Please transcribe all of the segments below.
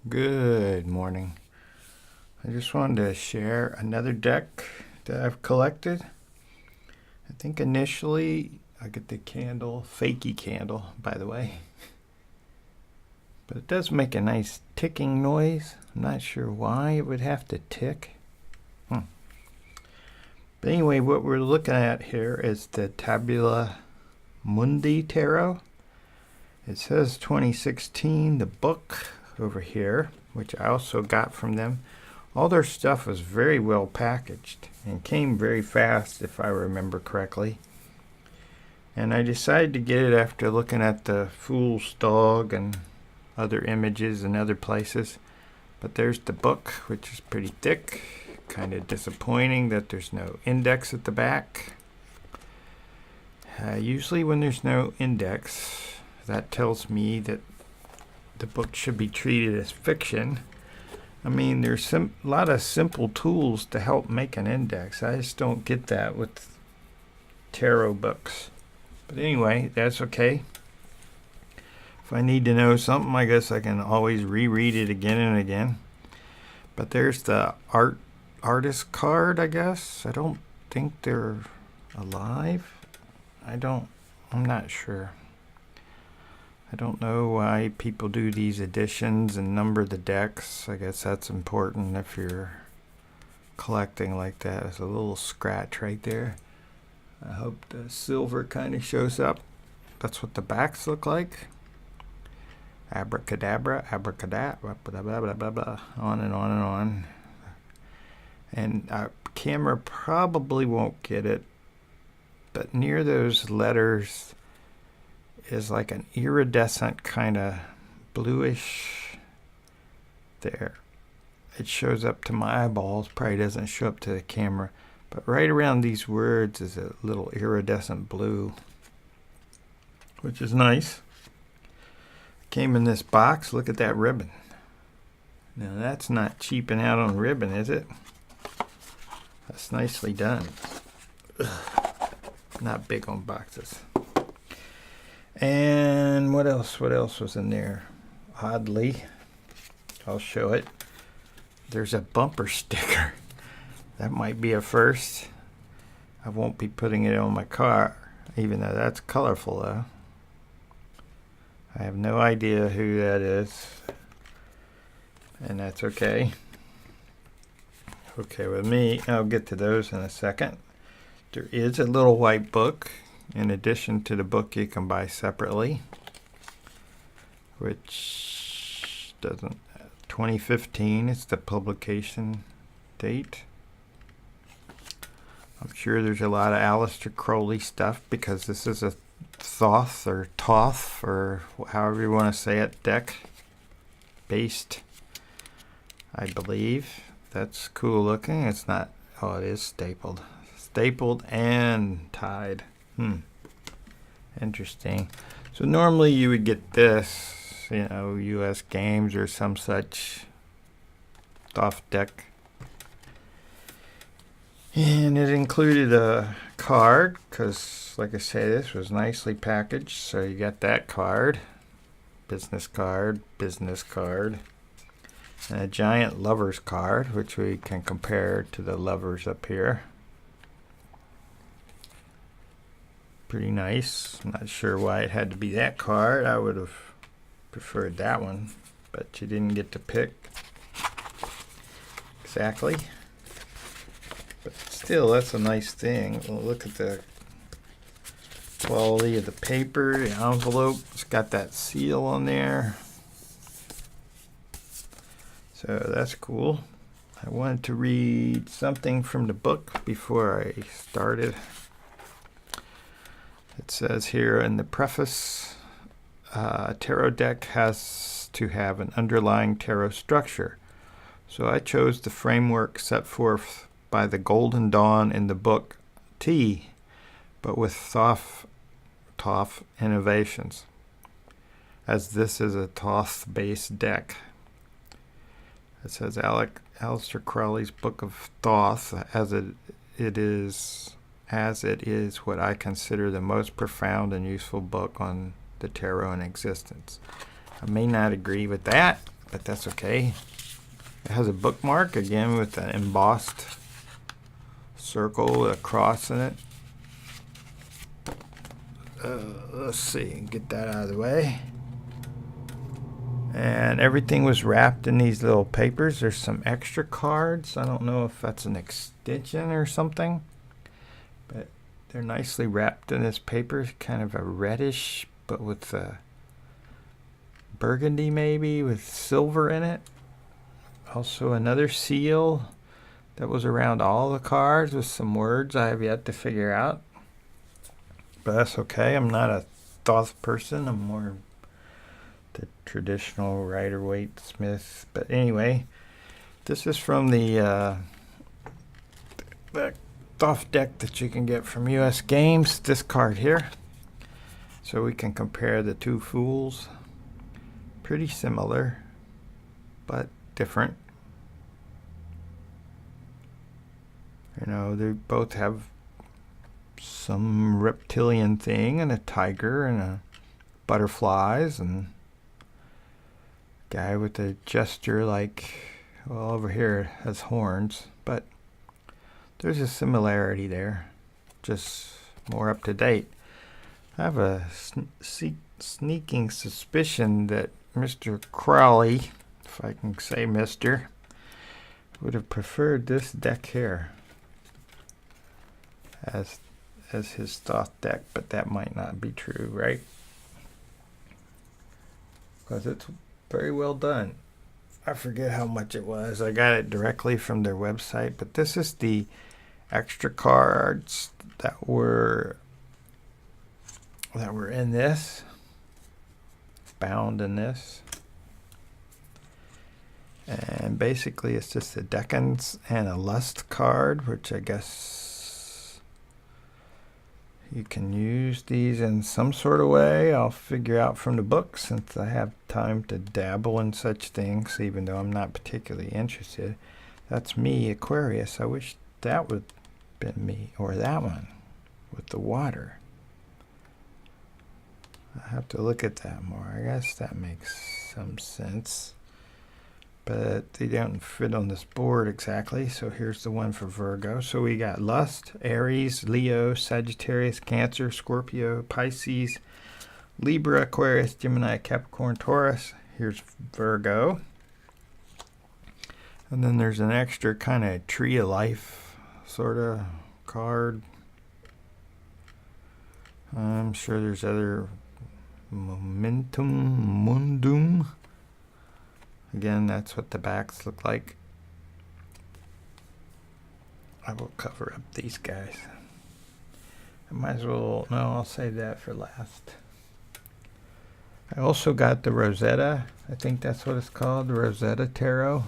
Good morning. I just wanted to share another deck that I've collected. I think initially I get the candle, fakey candle, by the way. But it does make a nice ticking noise. I'm not sure why it would have to tick. But anyway, what we're looking at here is the Tabula Mundi Tarot. It says 2016, the book over here, which I also got from them. All their stuff was very well packaged and came very fast, if I remember correctly. And I decided to get it after looking at the Fool's Dog and other images and other places. But there's the book, which is pretty thick. Kind of disappointing that there's no index at the back. Usually when there's no index, that tells me that the book should be treated as fiction. I mean, there's a lot of simple tools to help make an index. I just don't get that with tarot books. But anyway, that's okay. If I need to know something, I guess I can always reread it again and again. But there's the artist card, I guess. I don't think they're alive. I'm not sure. I don't know why people do these editions and number the decks. I guess that's important if you're collecting like that. There's a little scratch right there. I hope the silver kind of shows up. That's what the backs look like. Abracadabra, abracadabra, blah, blah, blah, blah, blah, on and on and on. And camera probably won't get it, but near those letters is like an iridescent kind of bluish there. It shows up to my eyeballs, probably doesn't show up to the camera, but right around these words is a little iridescent blue, which is nice. Came in this box. Look at that ribbon. Now that's not cheaping out on ribbon, is it? That's nicely done. Ugh. Not big on boxes. And what else? What else was in there? Oddly, I'll show it. There's a bumper sticker. That might be a first. I won't be putting it on my car, even though that's colorful though. I have no idea who that is. And that's okay. Okay with me. I'll get to those in a second. There is a little white book. In addition to the book you can buy separately, which doesn't, 2015 is the publication date. I'm sure there's a lot of Aleister Crowley stuff because this is a Thoth or Toth or however you want to say it, deck based, I believe. That's cool looking. It's not, oh, it is stapled. Stapled and tied. Interesting. So normally you would get this, US Games or some such Thoth deck. And it included a card, because like I say, this was nicely packaged. So you got that card, business card, and a giant lovers card, which we can compare to the lovers up here. Pretty nice. I'm not sure why it had to be that card. I would have preferred that one, but you didn't get to pick exactly. But still, that's a nice thing. Well, look at the quality of the paper, the envelope. It's got that seal on there. So that's cool. I wanted to read something from the book before I started. It says here in the preface, a tarot deck has to have an underlying tarot structure. So I chose the framework set forth by the Golden Dawn in the book T, but with Thoth innovations, as this is a Thoth-based deck. It says Aleister Crowley's Book of Thoth, as it is what I consider the most profound and useful book on the tarot in existence. I may not agree with that, but that's okay. It has a bookmark again with an embossed circle with a cross in it. Let's see, get that out of the way. And everything was wrapped in these little papers. There's some extra cards. I don't know if that's an extension or something, but they're nicely wrapped in this paper. Kind of a reddish, but with burgundy maybe, with silver in it. Also another seal that was around all the cards with some words I have yet to figure out. But that's okay. I'm not a Thoth person. I'm more the traditional Rider-Waite Smith. But anyway, this is from the Thoth deck that you can get from US Games. This card here. So we can compare the two Fools. Pretty similar, but different. You know, they both have some reptilian thing, and a tiger, and a butterflies, and guy with a gesture like, well, over here it has horns, but there's a similarity there, just more up to date. I have a sneaking suspicion that Mr. Crowley, if I can say Mr., would have preferred this deck here as his Thoth deck, but that might not be true, right? Because it's very well done. I forget how much it was. I got it directly from their website, but this is the extra cards that were in this, bound in this. And basically it's just a Decans and a Lust card, which I guess you can use these in some sort of way. I'll figure out from the book, since I have time to dabble in such things, even though I'm not particularly interested. That's me, Aquarius. I wish that would have been me, or that one with the water. I have to look at that more. I guess that makes some sense. But they don't fit on this board exactly. So here's the one for Virgo. So we got Lust, Aries, Leo, Sagittarius, Cancer, Scorpio, Pisces, Libra, Aquarius, Gemini, Capricorn, Taurus. Here's Virgo. And then there's an extra kind of tree of life sort of card. I'm sure there's other Momentum Mundum. Again, that's what the backs look like. I will cover up these guys. I might as well, no, I'll save that for last. I also got the Rosetta. I think that's what it's called, the Rosetta Tarot.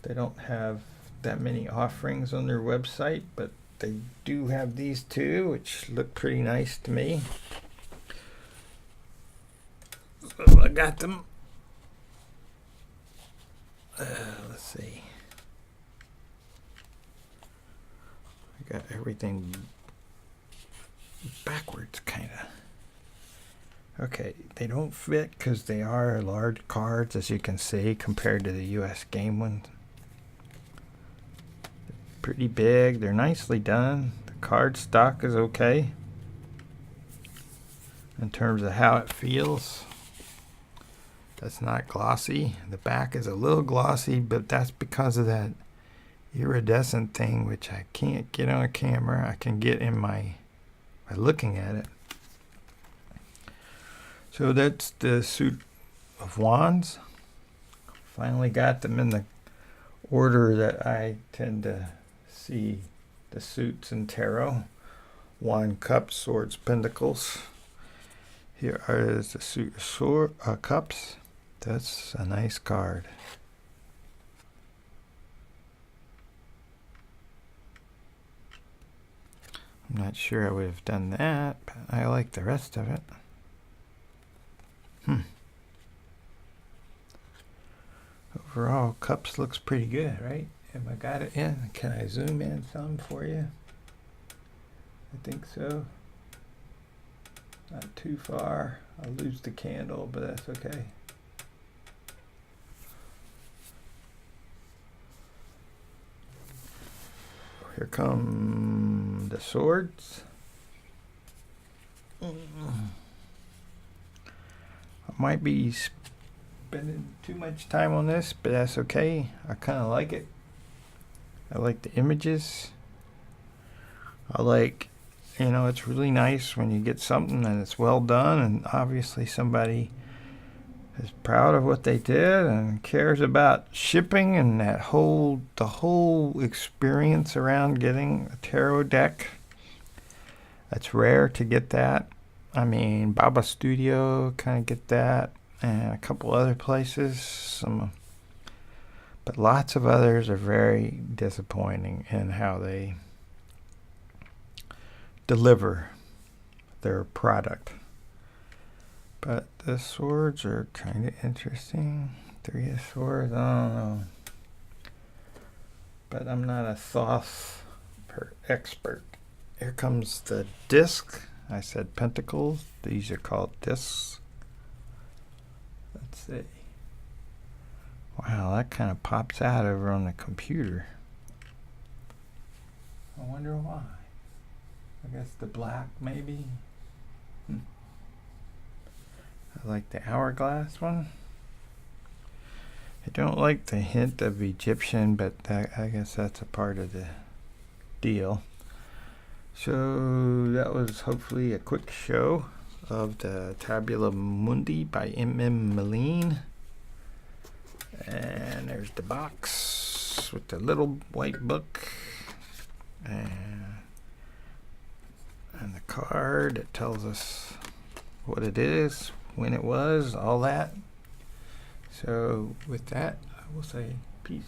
They don't have that many offerings on their website, but they do have these two, which look pretty nice to me. So I got them. Let's see. I got everything backwards, kind of. Okay, they don't fit because they are large cards, as you can see, compared to the US game ones. Pretty big. They're nicely done. The card stock is okay in terms of how it feels. That's not glossy. The back is a little glossy, but that's because of that iridescent thing, which I can't get on camera. I can get in by looking at it. So that's the suit of wands. Finally got them in the order that I tend to see the suits in tarot. Wand, cups, swords, pentacles. Here is the suit of cups. That's a nice card. I'm not sure I would have done that, but I like the rest of it. Overall, cups looks pretty good, right? Have I got it in? Can I zoom in some for you? I think so. Not too far. I'll lose the candle, but that's okay. Here come the swords. I might be spending too much time on this, but that's okay. I kind of like it. I like the images. I like, it's really nice when you get something and it's well done, and obviously somebody is proud of what they did and cares about shipping and the whole experience around getting a tarot deck. That's rare to get that. I mean, Baba Studio kind of get that, and a couple other places. But lots of others are very disappointing in how they deliver their product. But the swords are kind of interesting. 3 of Swords, I don't know. But I'm not a thoth expert. Here comes the disc. I said pentacles. These are called discs. Let's see. Wow, that kind of pops out over on the computer. I wonder why. I guess the black, maybe. I like the hourglass one. I don't like the hint of Egyptian, but I guess that's a part of the deal. So that was hopefully a quick show of the Tabula Mundi by M.M. Moline. And there's the box with the little white book and the card that tells us what it is, when it was, all that. So with that, I will say peace.